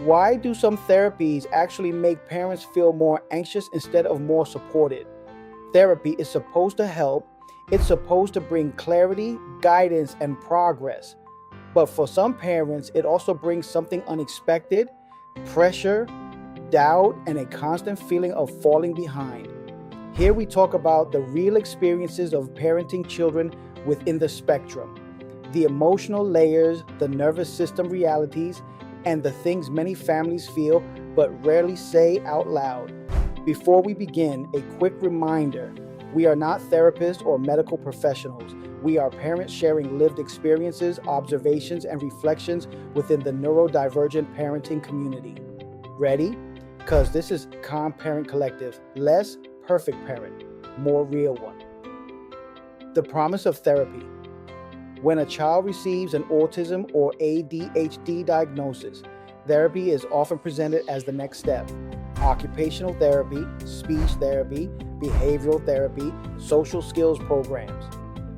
Why do some therapies actually make parents feel more anxious instead of more supported? Therapy is supposed to help, it's supposed to bring clarity, guidance, and progress. But for some parents, it also brings something unexpected: pressure, doubt, and a constant feeling of falling behind. Here we talk about the real experiences of parenting children within the spectrum, the emotional layers, the nervous system realities, and the things many families feel but rarely say out loud. Before we begin, a quick reminder: we are not therapists or medical professionals. We are parents sharing lived experiences, observations, and reflections within the neurodivergent parenting community. Ready? Because this is Calm Parent Collective. Less perfect parent, more real one. The promise of therapy. When a child receives an autism or ADHD diagnosis, therapy is often presented as the next step. Occupational therapy, speech therapy, behavioral therapy, social skills programs.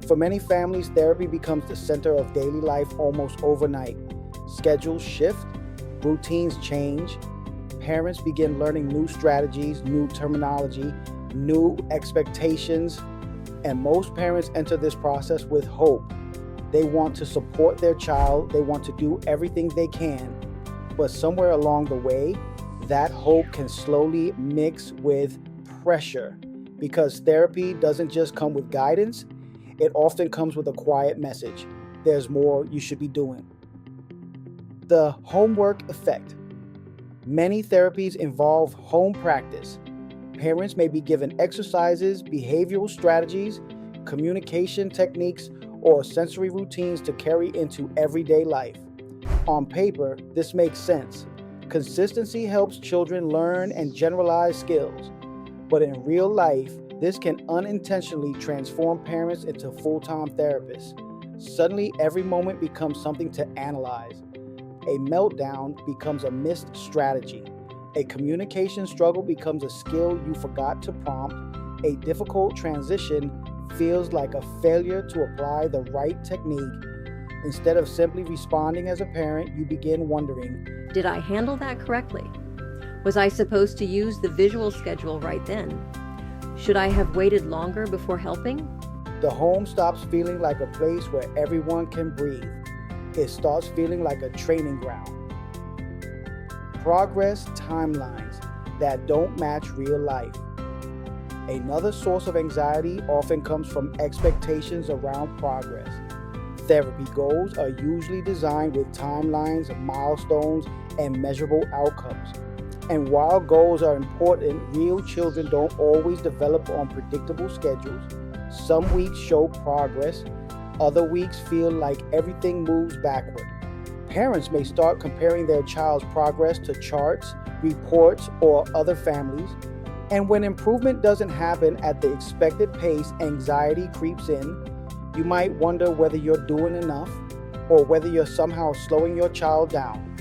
For many families, therapy becomes the center of daily life almost overnight. Schedules shift, routines change, parents begin learning new strategies, new terminology, new expectations, and most parents enter this process with hope. They want to support their child, they want to do everything they can, but somewhere along the way, that hope can slowly mix with pressure, because therapy doesn't just come with guidance, it often comes with a quiet message: there's more you should be doing. The homework effect. Many therapies involve home practice. Parents may be given exercises, behavioral strategies, communication techniques, or sensory routines to carry into everyday life. On paper, this makes sense. Consistency helps children learn and generalize skills. But in real life, this can unintentionally transform parents into full-time therapists. Suddenly, every moment becomes something to analyze. A meltdown becomes a missed strategy. A communication struggle becomes a skill you forgot to prompt. A difficult transition feels like a failure to apply the right technique. Instead of simply responding as a parent, you begin wondering, did I handle that correctly? Was I supposed to use the visual schedule right then? Should I have waited longer before helping? The home stops feeling like a place where everyone can breathe. It starts feeling like a training ground. Progress timelines that don't match real life. Another source of anxiety often comes from expectations around progress. Therapy goals are usually designed with timelines, milestones, and measurable outcomes. And while goals are important, real children don't always develop on predictable schedules. Some weeks show progress, other weeks feel like everything moves backward. Parents may start comparing their child's progress to charts, reports, or other families. And when improvement doesn't happen at the expected pace, anxiety creeps in. You might wonder whether you're doing enough or whether you're somehow slowing your child down.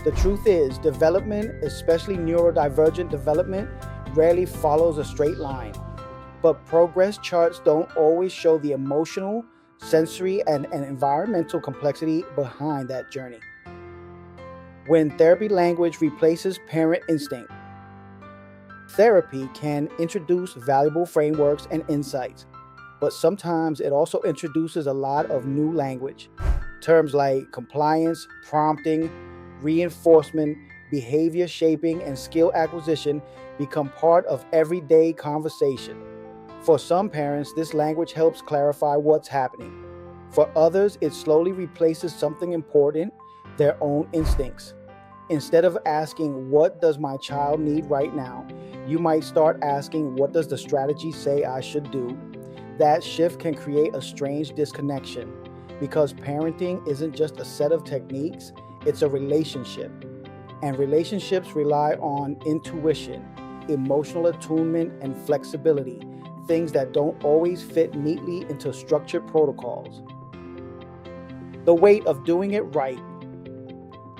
The truth is, development, especially neurodivergent development, rarely follows a straight line. But progress charts don't always show the emotional, sensory, and environmental complexity behind that journey. When therapy language replaces parent instinct, therapy can introduce valuable frameworks and insights, but sometimes it also introduces a lot of new language. Terms like compliance, prompting, reinforcement, behavior shaping, and skill acquisition become part of everyday conversation. For some parents, this language helps clarify what's happening. For others, it slowly replaces something important: their own instincts. Instead of asking, "What does my child need right now?" you might start asking, "What does the strategy say I should do?" That shift can create a strange disconnection, because parenting isn't just a set of techniques, it's a relationship. And relationships rely on intuition, emotional attunement, and flexibility, things that don't always fit neatly into structured protocols. The weight of doing it right.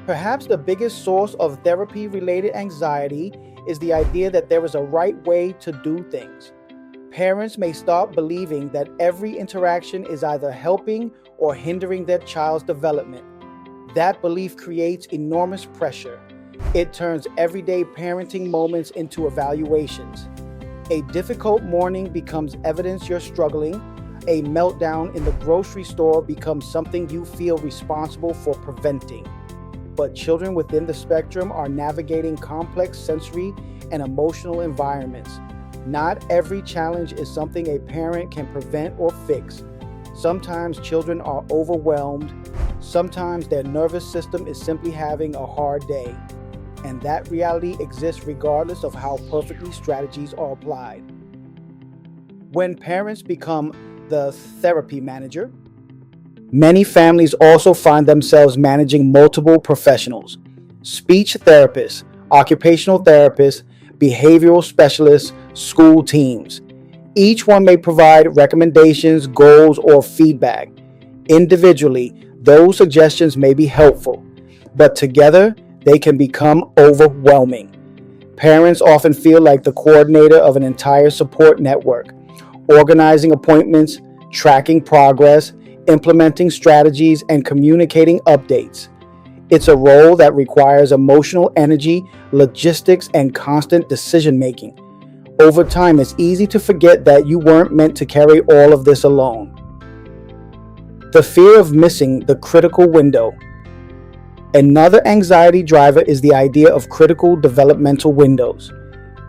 Perhaps the biggest source of therapy-related anxiety is the idea that there is a right way to do things. Parents may start believing that every interaction is either helping or hindering their child's development. That belief creates enormous pressure. It turns everyday parenting moments into evaluations. A difficult morning becomes evidence you're struggling. A meltdown in the grocery store becomes something you feel responsible for preventing. But children within the spectrum are navigating complex sensory and emotional environments. Not every challenge is something a parent can prevent or fix. Sometimes children are overwhelmed. Sometimes their nervous system is simply having a hard day. And that reality exists regardless of how perfectly strategies are applied. When parents become the therapy manager, many families also find themselves managing multiple professionals: speech therapists, occupational therapists, behavioral specialists, school teams. Each one may provide recommendations, goals, or feedback. Individually, those suggestions may be helpful, but together, they can become overwhelming. Parents often feel like the coordinator of an entire support network, organizing appointments, tracking progress, implementing strategies, and communicating updates. It's a role that requires emotional energy, logistics, and constant decision-making. Over time, it's easy to forget that you weren't meant to carry all of this alone. The fear of missing the critical window. Another anxiety driver is the idea of critical developmental windows.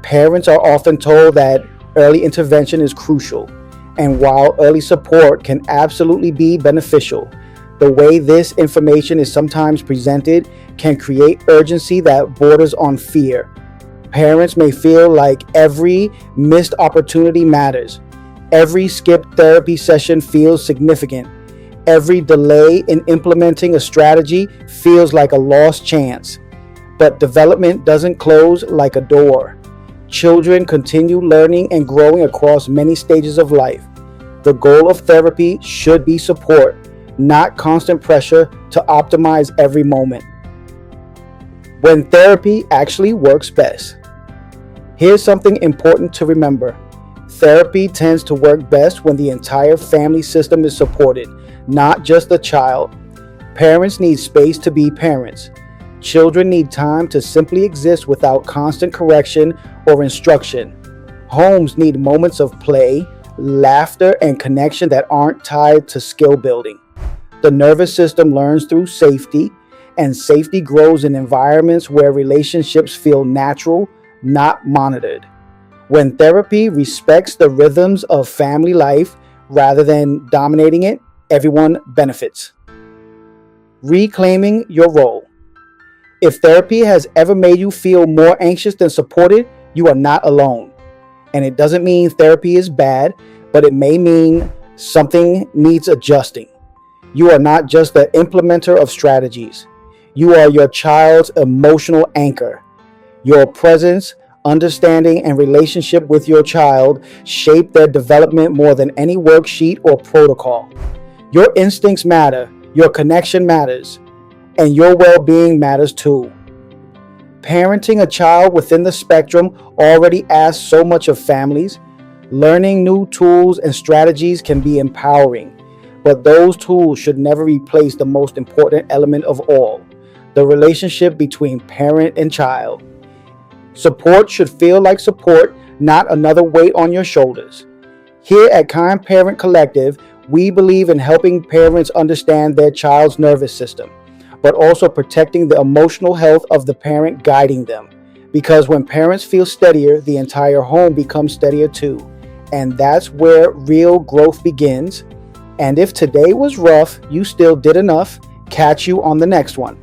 Parents are often told that early intervention is crucial, and while early support can absolutely be beneficial, the way this information is sometimes presented can create urgency that borders on fear. Parents may feel like every missed opportunity matters. Every skipped therapy session feels significant. Every delay in implementing a strategy feels like a lost chance. But development doesn't close like a door. Children continue learning and growing across many stages of life. The goal of therapy should be support, not constant pressure to optimize every moment. When therapy actually works best. Here's something important to remember. Therapy tends to work best when the entire family system is supported, not just the child. Parents need space to be parents. Children need time to simply exist without constant correction or instruction. Homes need moments of play, laughter, and connection that aren't tied to skill building. The nervous system learns through safety, and safety grows in environments where relationships feel natural, not monitored. When therapy respects the rhythms of family life rather than dominating it, everyone benefits. Reclaiming your role. If therapy has ever made you feel more anxious than supported, you are not alone. And it doesn't mean therapy is bad, but it may mean something needs adjusting. You are not just the implementer of strategies. You are your child's emotional anchor. Your presence, understanding, and relationship with your child shape their development more than any worksheet or protocol. Your instincts matter, your connection matters, and your well-being matters too. Parenting a child within the spectrum already asks so much of families. Learning new tools and strategies can be empowering, but those tools should never replace the most important element of all, the relationship between parent and child. Support should feel like support, not another weight on your shoulders. Here at Kind Parent Collective, we believe in helping parents understand their child's nervous system, but also protecting the emotional health of the parent guiding them. Because when parents feel steadier, the entire home becomes steadier too. And that's where real growth begins. And if today was rough, you still did enough. Catch you on the next one.